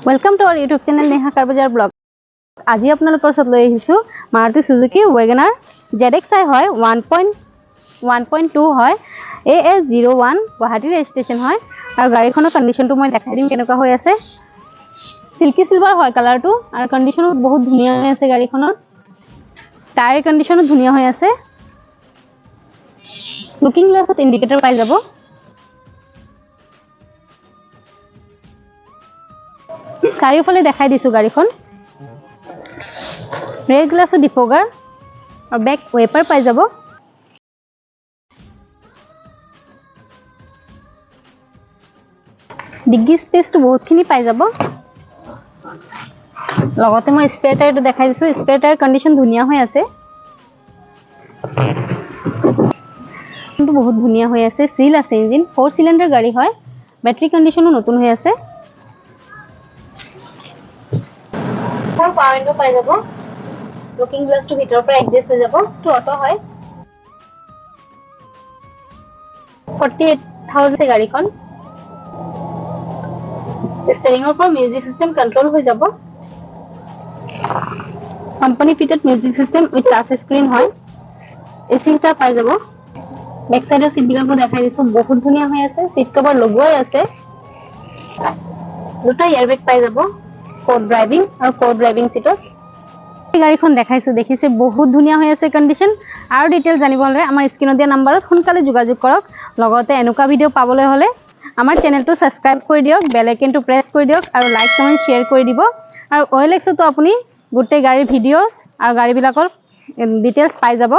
Welcome to our YouTube channel Neha Karbajar Blog. আজি আপোনালোকৰ ওচৰত লৈ আহিছো মাৰুতি সুজুকি ৱেগনাৰ ZXi হয় 1.2 হয় AS01 গুৱাহাটী ৰেজিষ্ট্ৰেচন হয় আৰু গাড়ীখনৰ কন্ডিশনটো মই দেখাই দিম কেনেকুৱা হৈ আছে সিল্কি সিলভাৰ হয় কালাৰটো আৰু কন্ডিশনো বহুত ধুনীয়া হৈ আছে গাড়ীখনৰ টায়াৰ কন্ডিশনো ধুনীয়া হৈ আছে লুকিং গ্লাছত ইন্ডিকেটৰ পাই যাব চাৰিওফালে দেখাই দিছো গাড়ীখন ৰেড গ্লাছৰ ডিফগাৰ আৰু বেক ৱেপাৰ পাই যাব ডিগ্গি স্পেচটো বহুতখিনি পাই যাব লগতে মই স্পেয়াৰ টায়াৰটো দেখাই দিছো স্পেয়াৰ টায়াৰ কন্ডিশন ধুনীয়া হৈ আছে কিন্তু বহুত ধুনীয়া হৈ আছে সিল আছে ইঞ্জিন 4 সিলিন্ডাৰ গাড়ী হয় ব্যাটাৰী কন্ডিশনো নতুন হৈ আছে 4 পাৱাৰ উইন্ডো পাই যাব লুকিং গ্লাছটো ভিতৰৰ পৰা এডজাস্ট হৈ যাব টু অটো হয় 48000 গাড়ীখন স্টিয়াৰিংৰ পৰা মিউজিক সিস্টেম কন্ট্ৰোল হৈ যাব company fitted music system with touch screen হয় এসি টা পাই যাব বেক সাইডৰ সিট বিলাকো দেখাই দিছো বহুত ধুনীয়া হৈ আছে সিট কভাৰ লগোৱাই আছে দুটা এয়াৰবেগ পাই যাব কো ড্ৰাইভিং আৰু কো ড্ৰাইভিং সিটত গাড়ীখন দেখাইছো দেখিছে বহুত ধুনীয়া হৈ আছে কন্ডিশন আৰু ডিটেইলছ জানিবলৈ আমাৰ স্ক্ৰিনত দিয়া নম্বৰত সোনকালে যোগাযোগ কৰক লগতে এনেকুৱা ভিডিও পাবলৈ হলে আমাৰ চেনেলটো সাবস্ক্ৰাইব কৰি দিয়ক বেল আইকনটো প্ৰেছ কৰি দিয়ক আৰু লাইক কমেন্ট শেয়াৰ কৰি দিব আৰু OLX তো আপুনি গোটেই গাড়ীৰ ভিডিওছ আৰু গাড়ীবিলাকৰ ডিটেইলছ পাই যাব